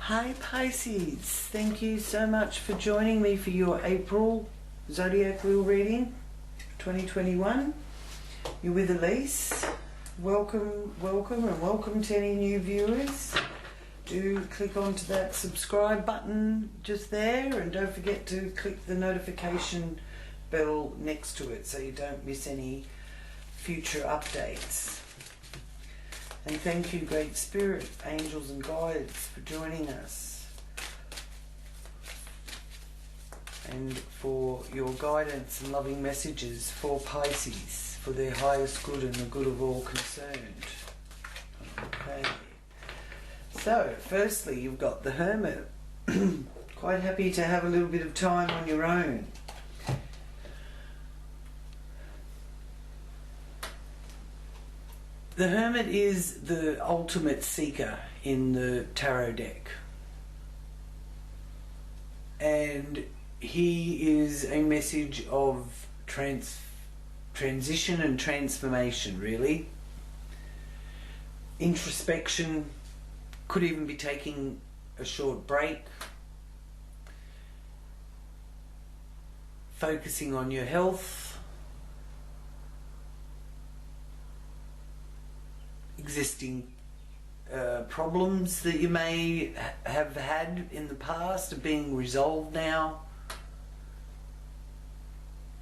Hi Pisces, thank you so much for joining me for your April Zodiac wheel reading 2021. You're with Elise. Welcome and welcome to any new viewers. Do click onto that subscribe button just there, and don't forget to click the notification bell next to it so you don't miss any future updates. And thank you, Great Spirit, angels and guides, for joining us and for your guidance and loving messages for Pisces, for their highest good and the good of all concerned. Okay. So, firstly, you've got the Hermit. Quite happy to have a little bit of time on your own. The Hermit is the ultimate seeker in the tarot deck, and he is a message of transition and transformation, really. Introspection, could even be taking a short break, focusing on your health, existing problems that you may have had in the past are being resolved now,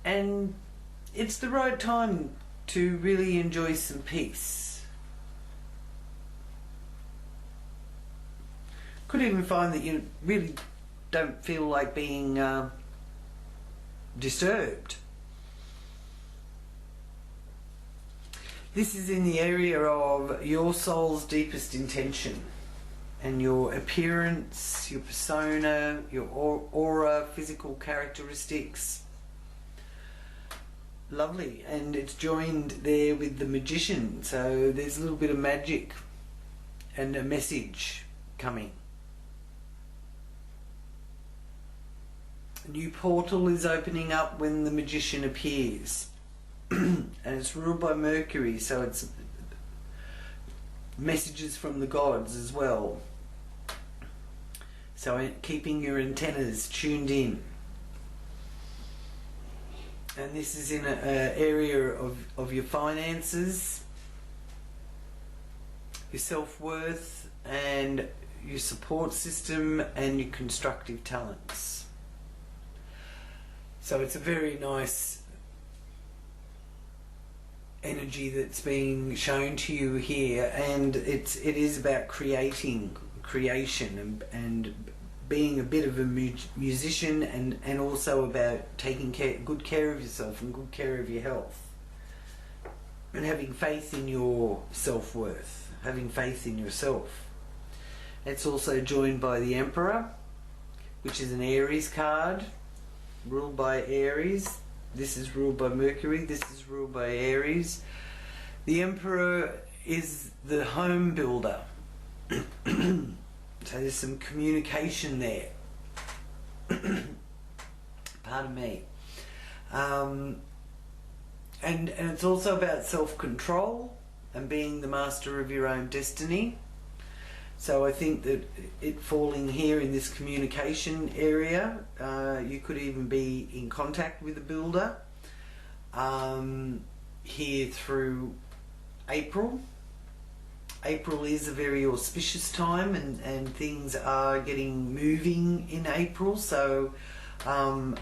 and it's the right time to really enjoy some peace. Could even find that you really don't feel like being disturbed. This is in the area of your soul's deepest intention and your appearance, your persona, your aura, physical characteristics. Lovely. And it's joined there with the Magician, so there's a little bit of magic and a message coming. A new portal is opening up when the Magician appears. And it's ruled by Mercury, so it's messages from the gods as well. So keeping your antennas tuned in. And this is in an area of your finances, your self-worth, and your support system, and your constructive talents. So it's a very nice energy that's being shown to you here, and it is about creation and being a bit of a musician, and also about taking good care of yourself and good care of your health, and having faith in your self-worth, having faith in yourself. It's also joined by the Emperor, which is an Aries card, ruled by Aries. This is ruled by Mercury, this is ruled by Aries. The Emperor is the home builder. So there's some communication there. Pardon me. And it's also about self-control and being the master of your own destiny. So I think that it falling here in this communication area, you could even be in contact with the builder here through April. April is a very auspicious time, and things are getting moving in April. So the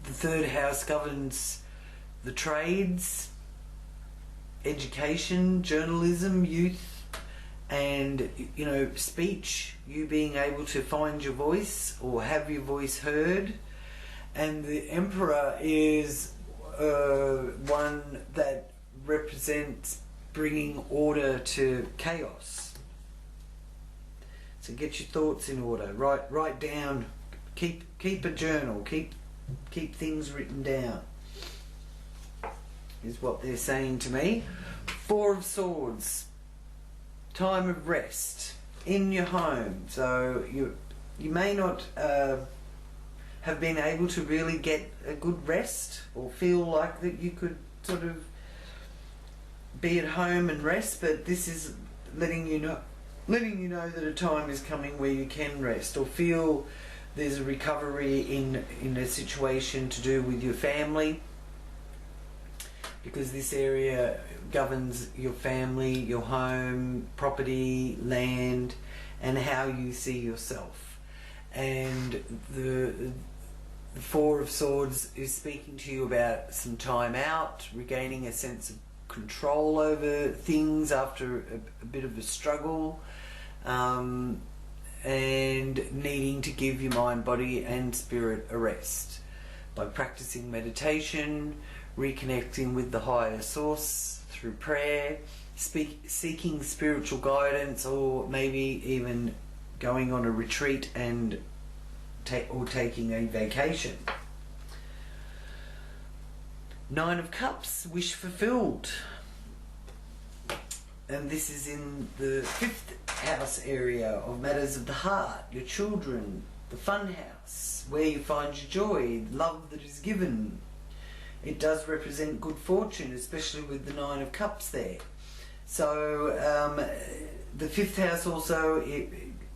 third house governs the trades, education, journalism, youth, and speech, you being able to find your voice or have your voice heard. And the Emperor is one that represents bringing order to chaos. So get your thoughts in order, write down, keep a journal, keep things written down, is what they're saying to me. Four of Swords, time of rest in your home. So you may not have been able to really get a good rest, or feel like that you could sort of be at home and rest, but this is letting you know that a time is coming where you can rest, or feel there's a recovery in a situation to do with your family, because this area governs your family, your home, property, land, and how you see yourself. And the Four of Swords is speaking to you about some time out, regaining a sense of control over things after a bit of a struggle, and needing to give your mind, body and spirit a rest by practicing meditation, reconnecting with the higher source through prayer, seeking spiritual guidance, or maybe even going on a retreat and taking a vacation. Nine of Cups, wish fulfilled. And this is in the 5th house area of matters of the heart, your children, the fun house, where you find your joy, love that is given. It does represent good fortune, especially with the Nine of Cups there. So the 5th house also, it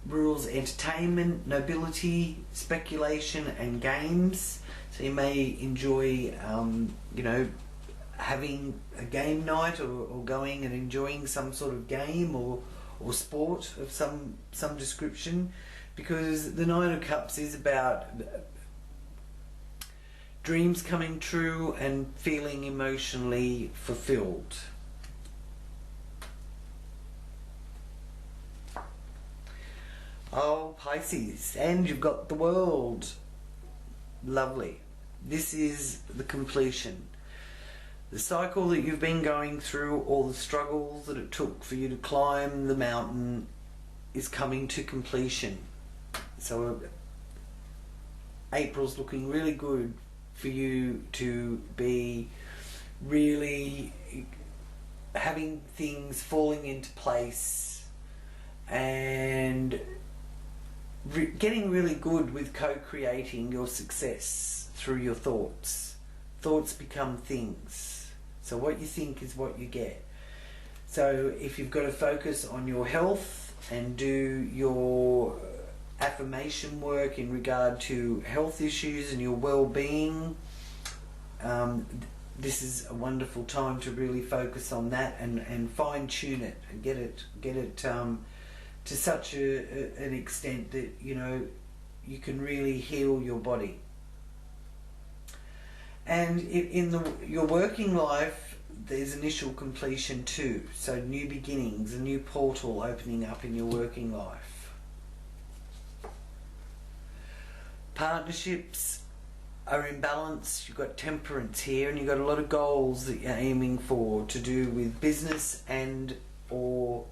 rules entertainment, nobility, speculation and games. So you may enjoy, you know, having a game night, or going and enjoying some sort of game or sport of some description, because the Nine of Cups is about dreams coming true and feeling emotionally fulfilled. Oh, Pisces, and you've got the World. Lovely. This is the completion. The cycle that you've been going through, all the struggles that it took for you to climb the mountain, is coming to completion. So April's looking really good for you to be really having things falling into place and getting really good with co-creating your success through your thoughts. Thoughts become things. So what you think is what you get. So if you've got to focus on your health and do your affirmation work in regard to health issues and your well-being, this is a wonderful time to really focus on that and fine-tune it and get it to such an extent that, you know, you can really heal your body. And in your working life, there's initial completion too. So new beginnings, a new portal opening up in your working life. Partnerships are in balance. You've got temperance here, and you've got a lot of goals that you're aiming for to do with business and or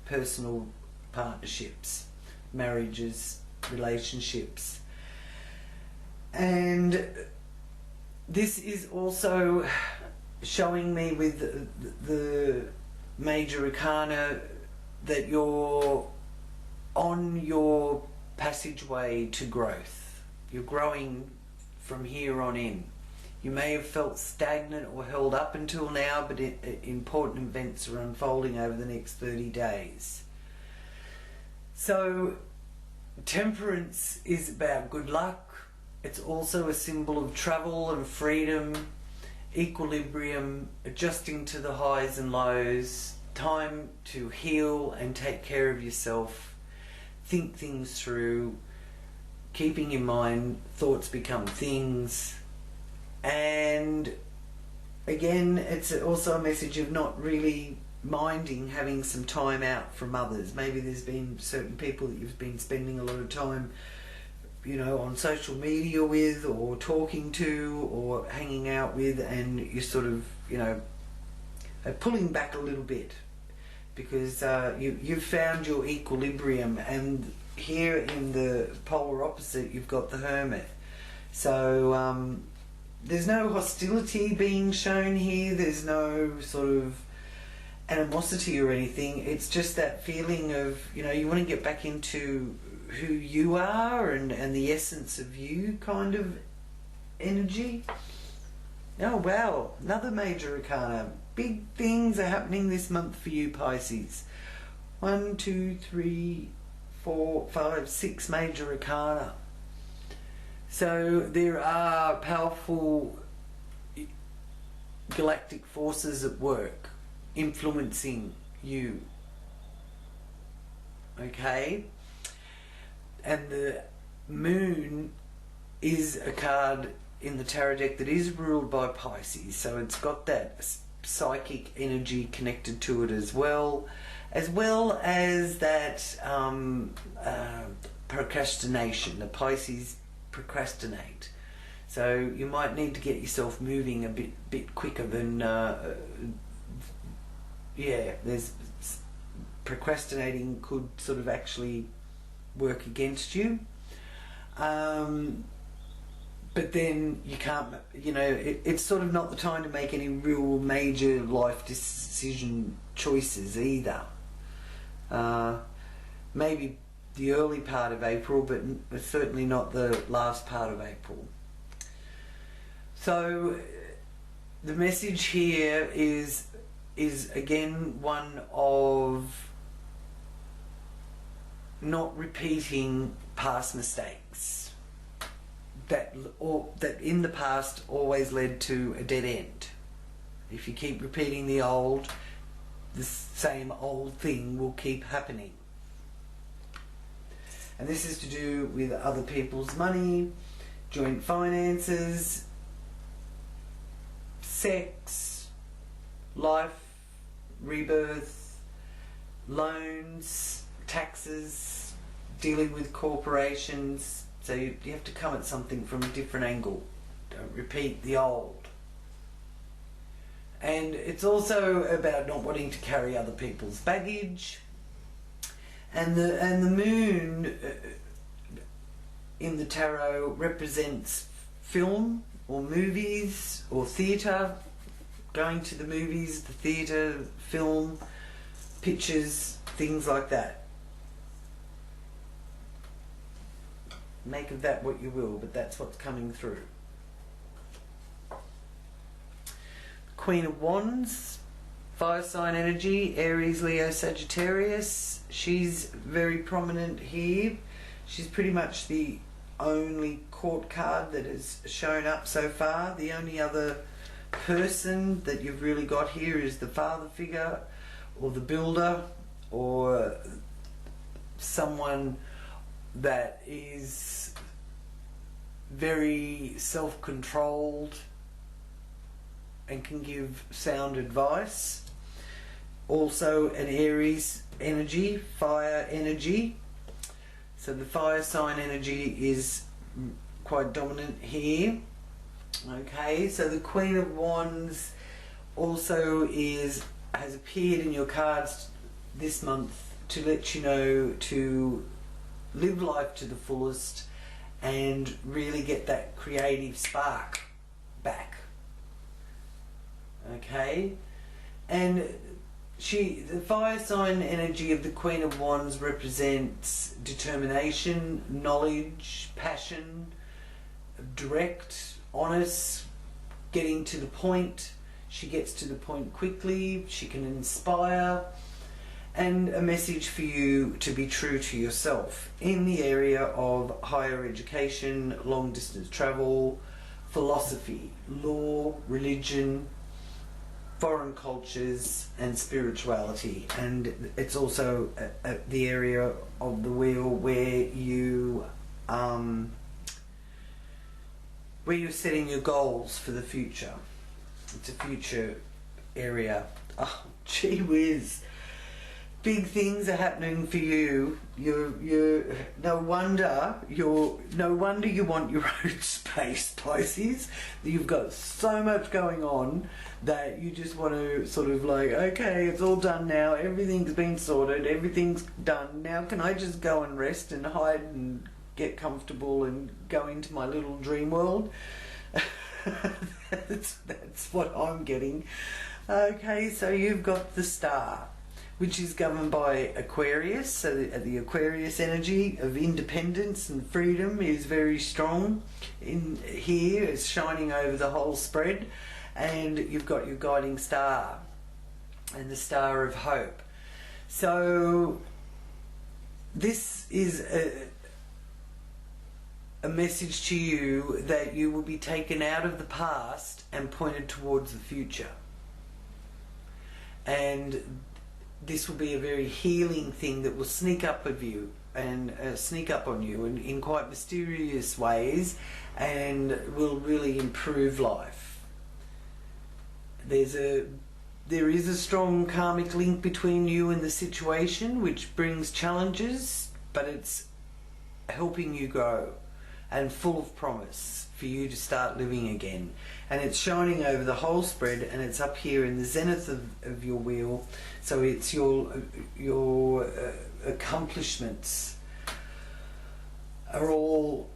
personal partnerships, marriages, relationships. And this is also showing me with the major arcana that you're on your passageway to growth. You're growing from here on in. You may have felt stagnant or held up until now, but important events are unfolding over the next 30 days. So temperance is about good luck. It's also a symbol of travel and freedom, equilibrium, adjusting to the highs and lows, time to heal and take care of yourself, think things through, keeping in mind thoughts become things. And again, it's also a message of not really minding having some time out from others. Maybe there's been certain people that you've been spending a lot of time, you know, on social media with, or talking to, or hanging out with, and you're sort of, you know, pulling back a little bit because you've found your equilibrium. And here in the polar opposite, you've got the Hermit. So there's no hostility being shown here. There's no sort of animosity or anything. It's just that feeling of, you know, you want to get back into who you are and the essence of you kind of energy. Oh wow, another major arcana. Big things are happening this month for you, Pisces. 1, 2, 3, 4, 5, 6 major arcana. So there are powerful galactic forces at work influencing you. Okay? And the moon is a card in the tarot deck that is ruled by Pisces, so it's got that psychic energy connected to it as well as that procrastination. The Pisces procrastinate, so you might need to get yourself moving a bit quicker than there's procrastinating could sort of actually work against you, but then you can't, it's sort of not the time to make any real major life decision choices either. Maybe the early part of April, but certainly not the last part of April. So the message here is again one of not repeating past mistakes that in the past always led to a dead end. If you keep repeating the same old thing will keep happening. And this is to do with other people's money, joint finances, sex, life, rebirth, loans, taxes, dealing with corporations. So you have to come at something from a different angle. Don't repeat the old. And it's also about not wanting to carry other people's baggage. And the moon in the tarot represents film or movies or theatre, going to the movies, the theatre, film, pictures, things like that. Make of that what you will, but that's what's coming through. Queen of Wands, fire sign energy, Aries, Leo, Sagittarius. She's very prominent here. She's pretty much the only court card that has shown up so far. The only other person that you've really got here is the father figure or the builder or someone that is very self-controlled and can give sound advice. Also an Aries energy, fire energy. So the fire sign energy is quite dominant here. Okay, so the Queen of Wands also has appeared in your cards this month to let you know to live life to the fullest and really get that creative spark back. Okay, and the fire sign energy of the Queen of Wands represents determination, knowledge, passion, direct, honest, getting to the point. She gets to the point quickly, she can inspire, and a message for you to be true to yourself in the area of higher education, long distance travel, philosophy, law, religion, foreign cultures and spirituality. And it's also the area of the wheel where you're setting your goals for the future. It's a future area. Oh, gee whiz. Big things are happening for you. No wonder you want your own space, Pisces. You've got so much going on that you just want to sort of like, okay, it's all done now. Everything's been sorted. Everything's done. Now can I just go and rest and hide and get comfortable and go into my little dream world? That's what I'm getting. Okay, so you've got the star, which is governed by Aquarius. So the Aquarius energy of independence and freedom is very strong in here. It's shining over the whole spread. And you've got your guiding star and the star of hope. So this is a message to you that you will be taken out of the past and pointed towards the future. And this will be a very healing thing that will sneak up on you in quite mysterious ways, and will really improve life. There is a strong karmic link between you and the situation, which brings challenges, but it's helping you grow and full of promise for you to start living again. And it's shining over the whole spread, and it's up here in the zenith of your wheel. So it's your accomplishments are all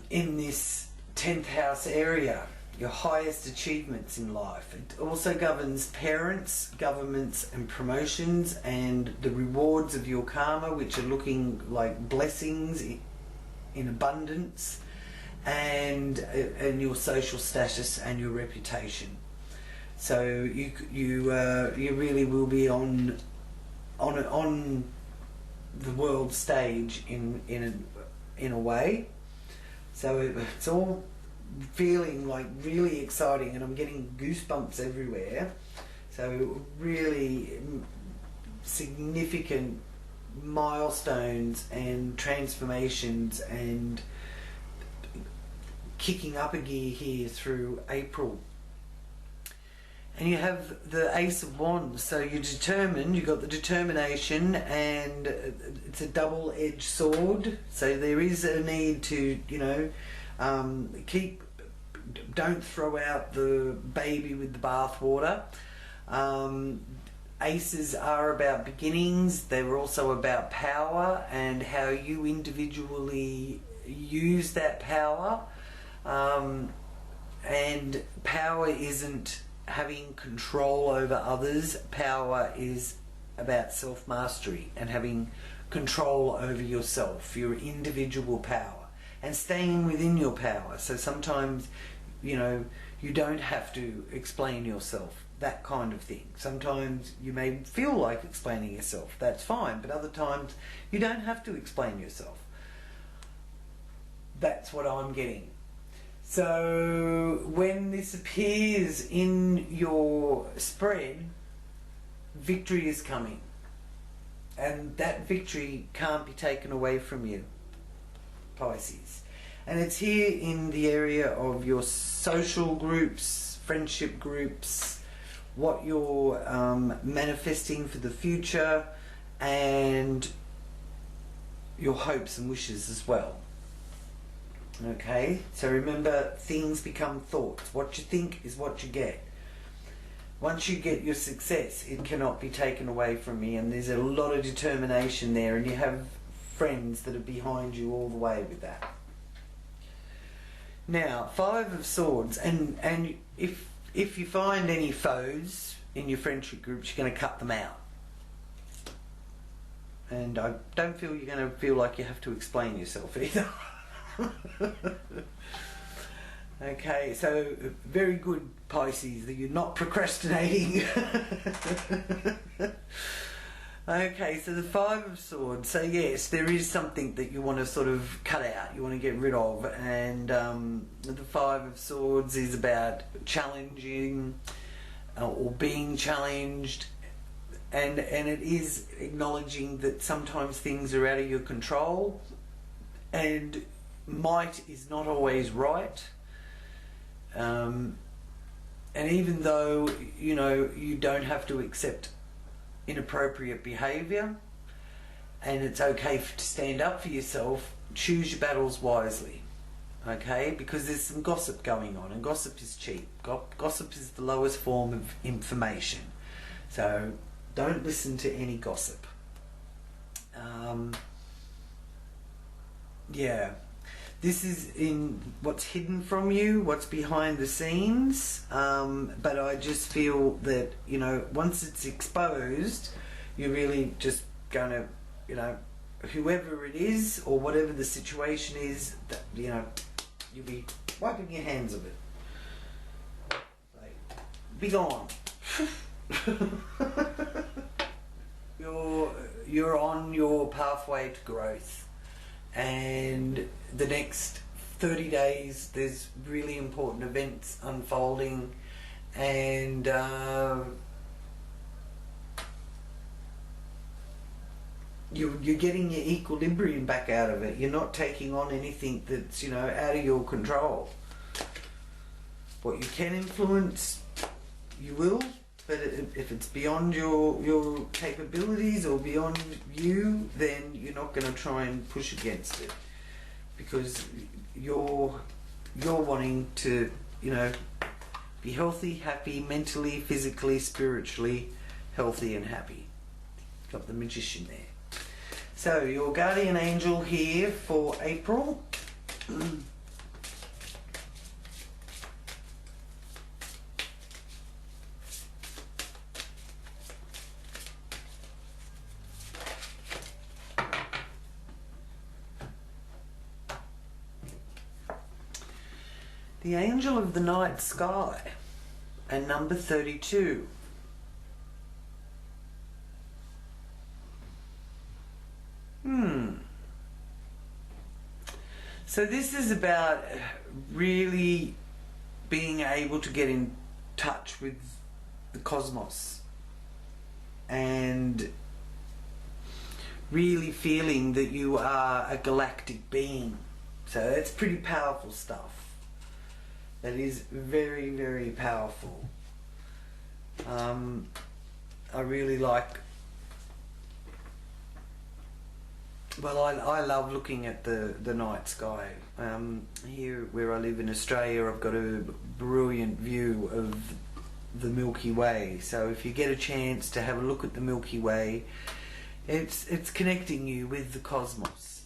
in this 10th house area, your highest achievements in life. It also governs parents, governments and promotions, and the rewards of your karma, which are looking like blessings in abundance, and your social status and your reputation. So you really will be on the world stage in a way. So it's all feeling like really exciting, and I'm getting goosebumps everywhere. So really significant milestones and transformations, and kicking up a gear here through April. And you have the Ace of Wands, so you're determined, you've got the determination, and it's a double-edged sword. So there is a need to, don't throw out the baby with the bathwater. Aces are about beginnings. They're also about power and how you individually use that power. And power isn't having control over others. Power is about self-mastery and having control over yourself, your individual power, and staying within your power. So sometimes, you don't have to explain yourself, that kind of thing. Sometimes you may feel like explaining yourself, that's fine, but other times you don't have to explain yourself. That's what I'm getting. So when this appears in your spread, victory is coming, and that victory can't be taken away from you, Pisces. And it's here in the area of your social groups, friendship groups, what you're manifesting for the future, and your hopes and wishes as well. Okay, so remember, things become thoughts. What you think is what you get. Once you get your success, it cannot be taken away from me, and there's a lot of determination there, and you have friends that are behind you all the way with that. Now, Five of Swords, and if you find any foes in your friendship groups, you're going to cut them out. And I don't feel you're going to feel like you have to explain yourself either. Okay, so very good, Pisces, that you're not procrastinating. Okay, so the Five of Swords. So yes, there is something that you want to sort of cut out, you want to get rid of, and the Five of Swords is about challenging or being challenged, and it is acknowledging that sometimes things are out of your control, and might is not always right. And even though you don't have to accept inappropriate behaviour, and it's okay to stand up for yourself, choose your battles wisely, okay? Because there's some gossip going on, and gossip is cheap. Gossip is the lowest form of information, so don't listen to any gossip. Yeah, this is in what's hidden from you, what's behind the scenes, but I just feel that, once it's exposed, you're really just going to, whoever it is or whatever the situation is, that, you'll be wiping your hands of it. Like, be gone. You're you're on your pathway to growth, and the next 30 days there's really important events unfolding, and you're getting your equilibrium back out of it. You're not taking on anything that's, you know, out of your control. What you can influence, you will, but if it's beyond your capabilities or beyond you, then you're not going to try and push against it, because you're wanting to, you know, be healthy, happy, mentally, physically, spiritually healthy and happy. Got the Magician there. So your guardian angel here for April. The angel of the night sky, and number 32. So this is about really being able to get in touch with the cosmos and really feeling that you are a galactic being. So that's pretty powerful stuff. That is very, very powerful. I really like, well, I love looking at the night sky. Here where I live in Australia, I've got a brilliant view of the Milky Way. So if you get a chance to have a look at the Milky Way, it's connecting you with the cosmos.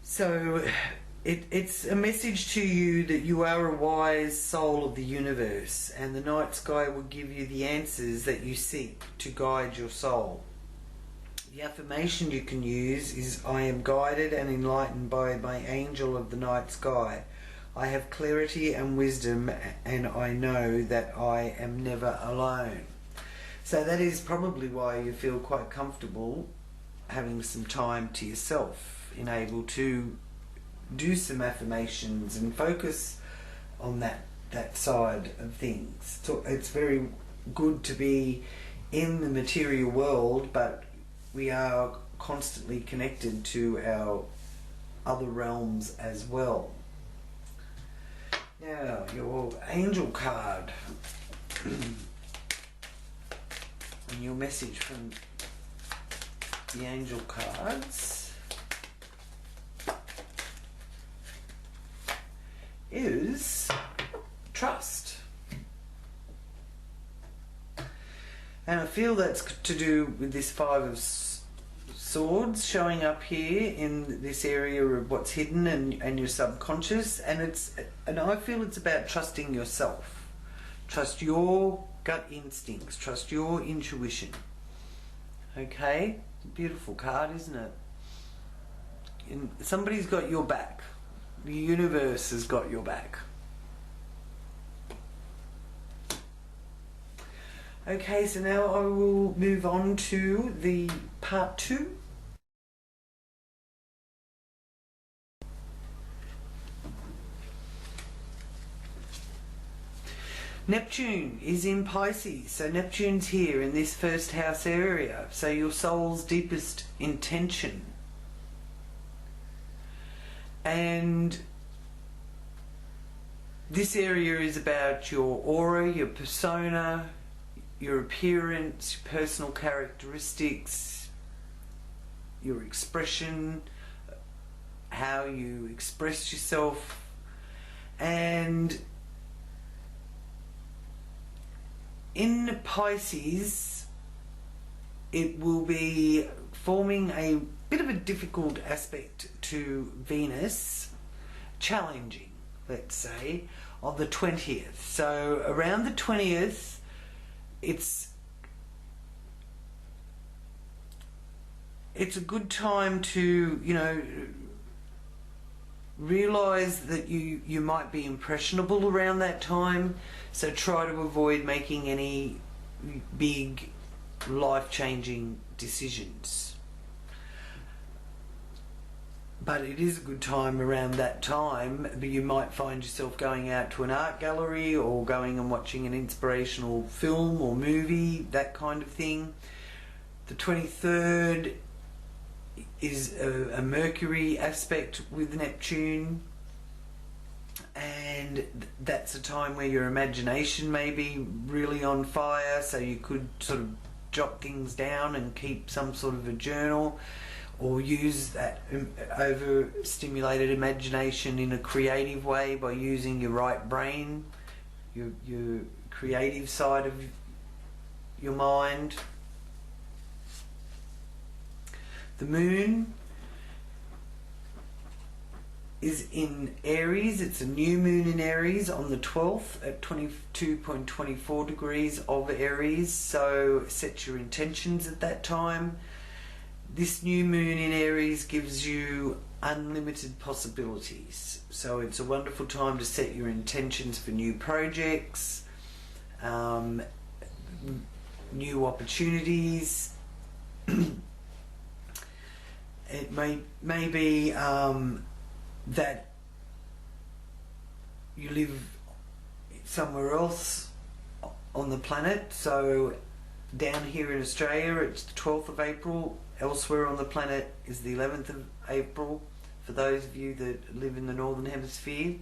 So it's a message to you that you are a wise soul of the universe, and the night sky will give you the answers that you seek to guide your soul. The affirmation you can use is, I am guided and enlightened by my angel of the night sky. I have clarity and wisdom, and I know that I am never alone. So that is probably why you feel quite comfortable having some time to yourself, and able to do some affirmations and focus on that side of things. So it's very good to be in the material world, but we are constantly connected to our other realms as well. Now, your angel card and your message from the angel cards is trust. And I feel that's to do with this Five of Swords showing up here in this area of what's hidden and your subconscious, and I feel it's about trusting yourself. Trust your gut instincts, trust your intuition. Okay? Beautiful card, isn't it? And somebody's got your back. The universe has got your back. Okay, so now I will move on to the part 2. Neptune is in Pisces, so Neptune's here in this first house area, so your soul's deepest intention. And this area is about your aura, your persona, your appearance, your personal characteristics, your expression, how you express yourself, and in Pisces it will be forming a bit of a difficult aspect to Venus, challenging, let's say, on the 20th. So around the 20th, it's a good time to, you know, realize that you might be impressionable around that time, so try to avoid making any big life-changing decisions. But it is a good time around that time. But you might find yourself going out to an art gallery or going and watching an inspirational film or movie, that kind of thing. The 23rd is a Mercury aspect with Neptune, and that's a time where your imagination may be really on fire, so you could sort of jot things down and keep some sort of a journal, or use that overstimulated imagination in a creative way by using your right brain, your creative side of your mind. The moon is in Aries. It's a new moon in Aries on the 12th at 22.24 degrees of Aries, so set your intentions at that time. This new moon in Aries gives you unlimited possibilities, so it's a wonderful time to set your intentions for new projects, new opportunities. It may be that you live somewhere else on the planet. So down here in Australia it's the 12th of April. Elsewhere on the planet is the 11th of April, for those of you that live in the Northern Hemisphere.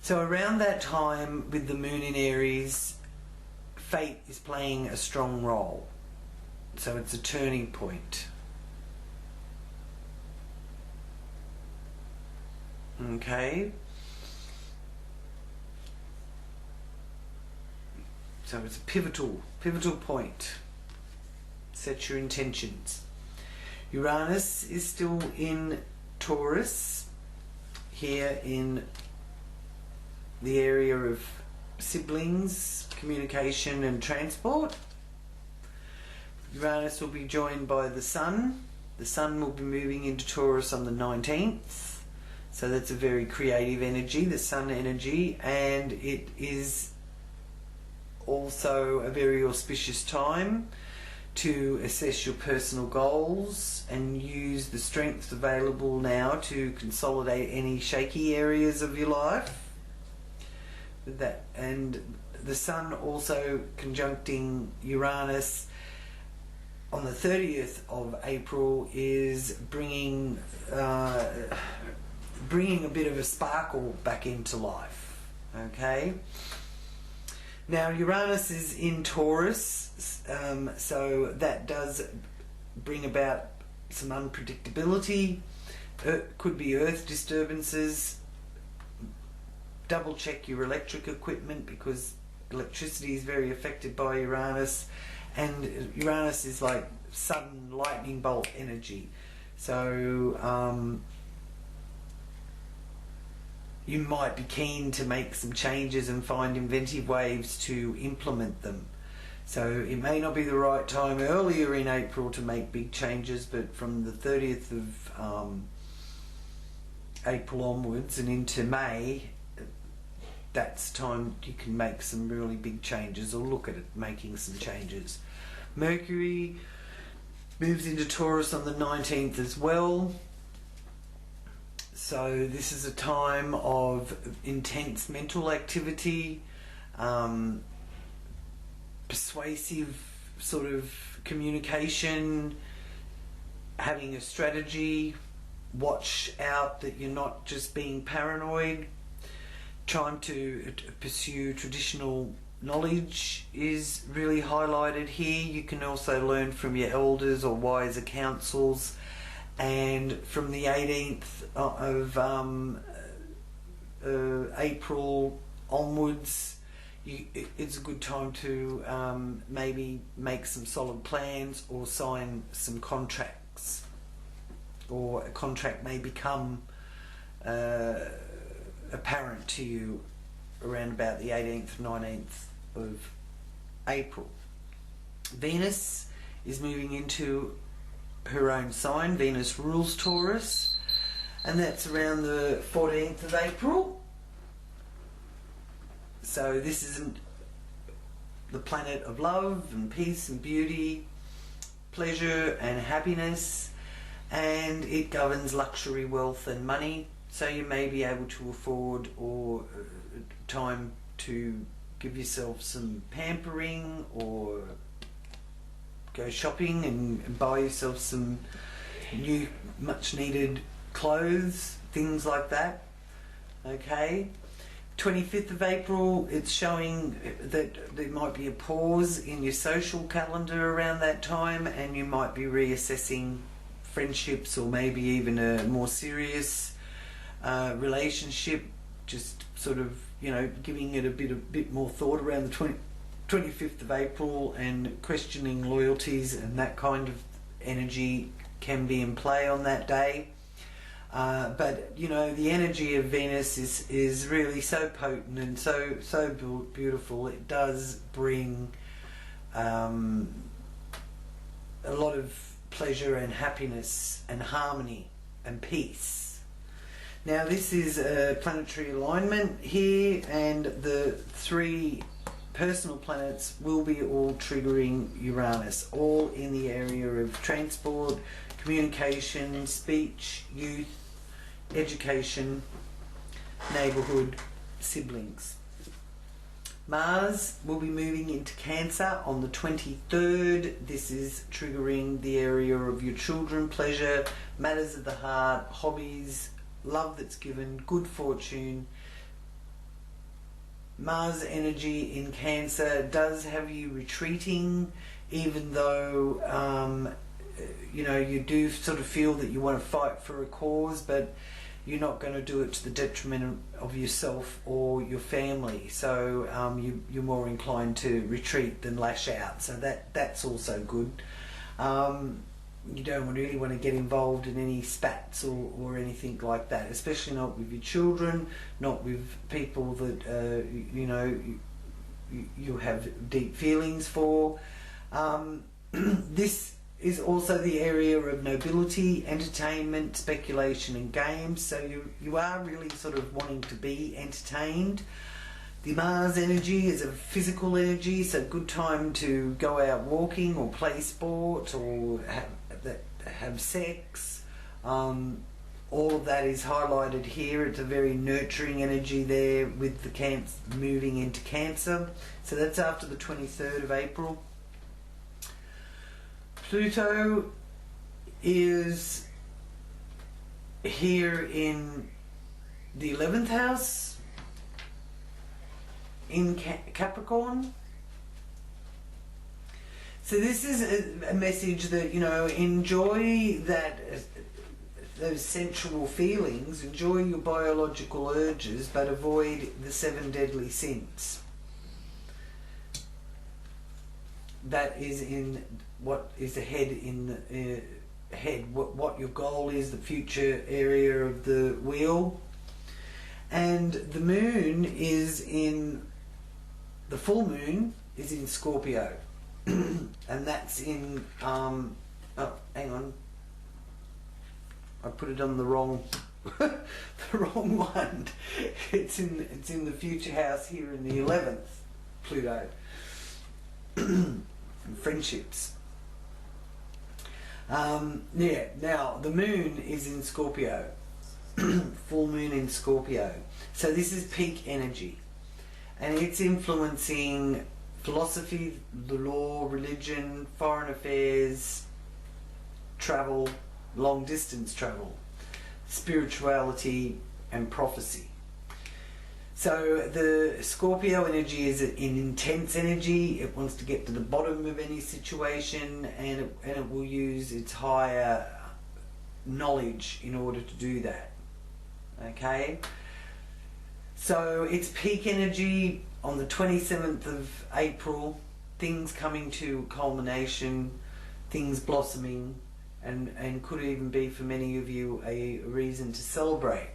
So around that time, with the moon in Aries, fate is playing a strong role. So it's a turning point. Okay, so it's a pivotal point. Set your intentions. Uranus is still in Taurus, here in the area of siblings, communication and transport. Uranus will be joined by the Sun. The Sun will be moving into Taurus on the 19th. So that's a very creative energy, the Sun energy, and it is also a very auspicious time to assess your personal goals and use the strengths available now to consolidate any shaky areas of your life. That, and the Sun also conjuncting Uranus on the 30th of April is bringing a bit of a sparkle back into life. Okay, now Uranus is in Taurus, so that does bring about some unpredictability. Could be earth disturbances. Double check your electric equipment, because electricity is very affected by Uranus, and Uranus is like sudden lightning bolt energy, so you might be keen to make some changes and find inventive ways to implement them. So it may not be the right time earlier in April to make big changes, but from the 30th of April onwards and into May, that's time you can make some really big changes, or look at it making some changes. Mercury moves into Taurus on the 19th as well. So this is a time of intense mental activity, persuasive sort of communication, having a strategy. Watch out that you're not just being paranoid. Trying to pursue traditional knowledge is really highlighted here. You can also learn from your elders or wiser counsels. And from the 18th of April onwards, it's a good time to maybe make some solid plans or sign some contracts, or a contract may become apparent to you around about the 18th, 19th of April. Venus is moving into her own sign. Venus rules Taurus, and that's around the 14th of April. So this isn't the planet of love and peace and beauty. pleasure and happiness, and it governs luxury, wealth and money. So you may be able to afford or time to give yourself some pampering or go shopping and buy yourself some new much needed clothes, things like that. Okay, 25th of April, it's showing that there might be a pause in your social calendar around that time, and you might be reassessing friendships or maybe even a more serious relationship, just sort of, you know, giving it a bit more thought around the 25th of April, and questioning loyalties and that kind of energy can be in play on that day. But you know, the energy of Venus is really so potent and so beautiful. It does bring a lot of pleasure and happiness and harmony and peace. Now this is a planetary alignment here, and the 3 personal planets will be all triggering Uranus, all in the area of transport, communication, speech, youth, education, neighbourhood, siblings. Mars will be moving into Cancer on the 23rd. This is triggering the area of your children, pleasure, matters of the heart, hobbies, love that's given, good fortune. Mars energy in Cancer does have you retreating, even though you know, you do sort of feel that you want to fight for a cause, but you're not going to do it to the detriment of yourself or your family. So you're more inclined to retreat than lash out. So that's also good. You don't really want to get involved in any spats or anything like that, especially not with your children, not with people that you know you have deep feelings for. This is also the area of nobility, entertainment, speculation and games. So you are really sort of wanting to be entertained. The Mars energy is a physical energy, so good time to go out walking or play sport or have sex. All of that is highlighted here. It's a very nurturing energy there with the Cancer moving into Cancer. So that's after the 23rd of April. Pluto is here in the 11th house in Capricorn. So this is a message that, you know, enjoy those sensual feelings, enjoy your biological urges, but avoid the 7 deadly sins. That is in what is ahead in the head, what your goal is, the future area of the wheel. And the moon is in, the full moon is in Scorpio. And that's in, oh, hang on, I put it on the wrong, the wrong one. It's in the future house here in the 11th, Pluto. Friendships. Yeah, now the moon is in Scorpio. Full moon in Scorpio. So this is peak energy, and it's influencing philosophy, the law, religion, foreign affairs, travel, long distance travel, spirituality and prophecy. So the Scorpio energy is an intense energy. It wants to get to the bottom of any situation, and it will use its higher knowledge in order to do that. Okay? So it's peak energy on the 27th of April, things coming to culmination, things blossoming, and could even be for many of you a reason to celebrate.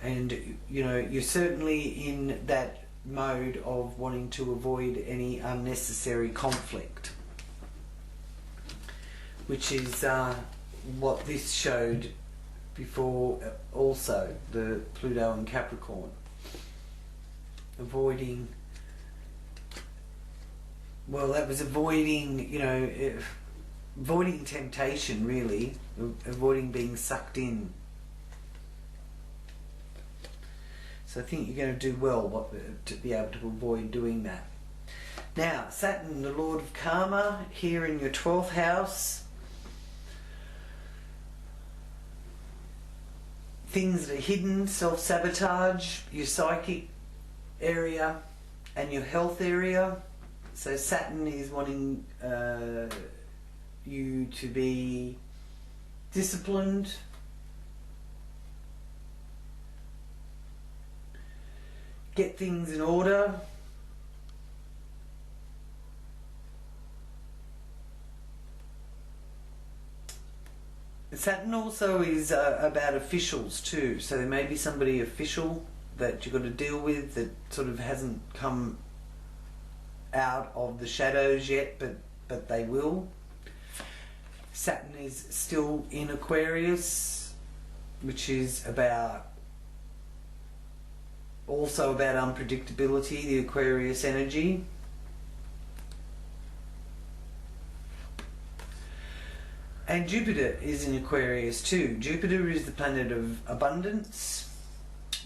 And you know, you're certainly in that mode of wanting to avoid any unnecessary conflict, which is what this showed before also, the Pluto and Capricorn. Avoiding, well, that was avoiding, you know, avoiding temptation, really, avoiding being sucked in. So I think you're going to do well to be able to avoid doing that. Now, Saturn, the Lord of Karma, here in your 12th house. Things that are hidden, self-sabotage, your psychic area and your health area. So Saturn is wanting you to be disciplined, get things in order, Saturn also is about officials too, so there may be somebody official that you've got to deal with that sort of hasn't come out of the shadows yet, but they will. Saturn is still in Aquarius, which is also about unpredictability, the Aquarius energy. And Jupiter is in Aquarius too. Jupiter is the planet of abundance,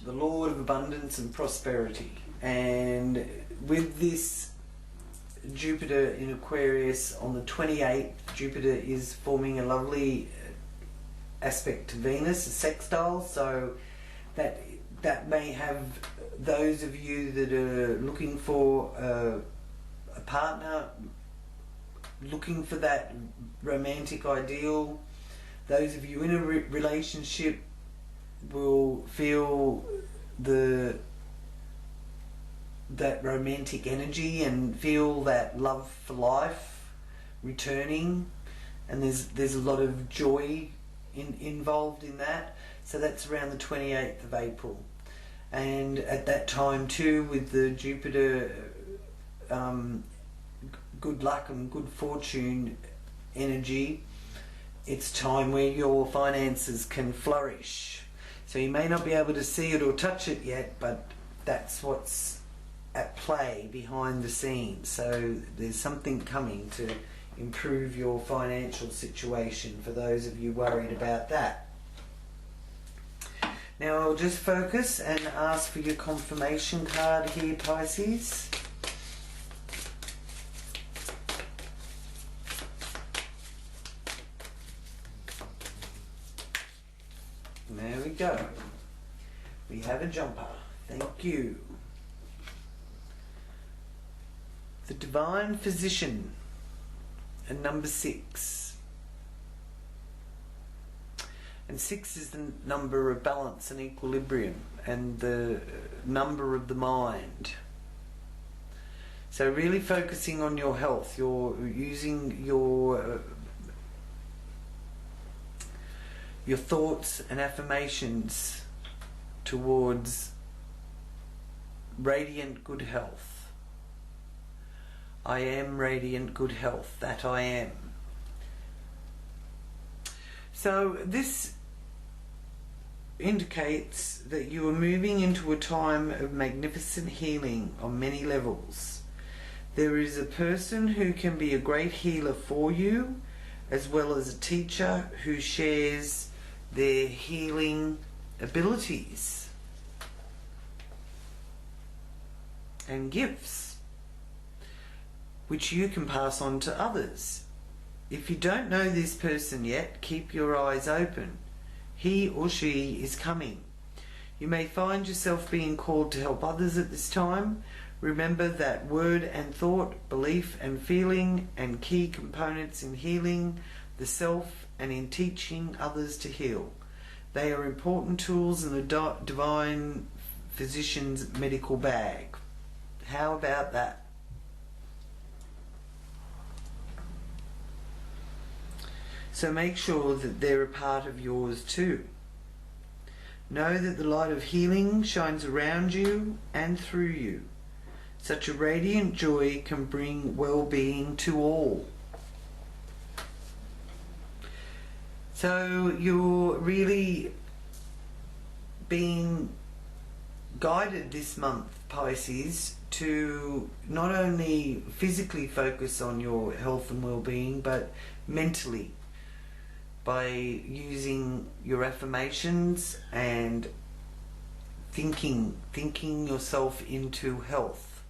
the Lord of abundance and prosperity. And with this Jupiter in Aquarius on the 28th, Jupiter is forming a lovely aspect to Venus, a sextile, so that may have those of you that are looking for a partner, looking for that romantic ideal. Those of you in a relationship will feel that romantic energy and feel that love for life returning, and there's a lot of joy involved in that. So that's around the 28th of April, and at that time too, with the Jupiter good luck and good fortune energy, it's time where your finances can flourish. So you may not be able to see it or touch it yet, but that's what's at play behind the scenes. So there's something coming to improve your financial situation for those of you worried about that. Now I'll just focus and ask for your confirmation card here, Pisces. There we go. We have a jumper. Thank you. The Divine Physician and number 6. And 6 is the number of balance and equilibrium and the number of the mind. So really focusing on your health. You're using your thoughts and affirmations towards radiant good health. I am radiant good health, that I am. So this indicates that you are moving into a time of magnificent healing on many levels. There is a person who can be a great healer for you, as well as a teacher who shares their healing abilities and gifts, which you can pass on to others. If you don't know this person yet, keep your eyes open. He or she is coming. You may find yourself being called to help others at this time. Remember that word and thought, belief and feeling, and key components in healing the self and in teaching others to heal. They are important tools in the Divine Physician's medical bag. How about that? So make sure that they're a part of yours too. Know that the light of healing shines around you and through you. Such a radiant joy can bring well-being to all. So you're really being guided this month, Pisces, to not only physically focus on your health and well-being, but mentally by using your affirmations and thinking yourself into health,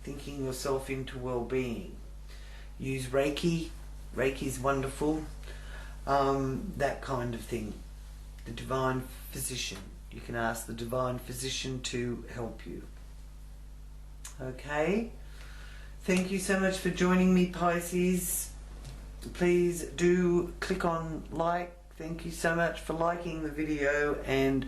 thinking yourself into well-being. Use Reiki. Reiki's wonderful. That kind of thing. The divine physician. You can ask the divine physician to help you. Okay? Thank you so much for joining me, Pisces. Please do click on like. Thank you so much for liking the video, and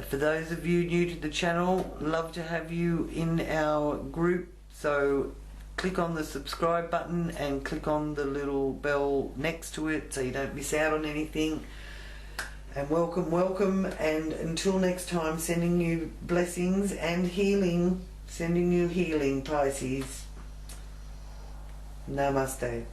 for those of you new to the channel, love to have you in our group. So click on the subscribe button and click on the little bell next to it so you don't miss out on anything. And welcome, and until next time, sending you blessings and healing. Sending you healing, Pisces. Namaste.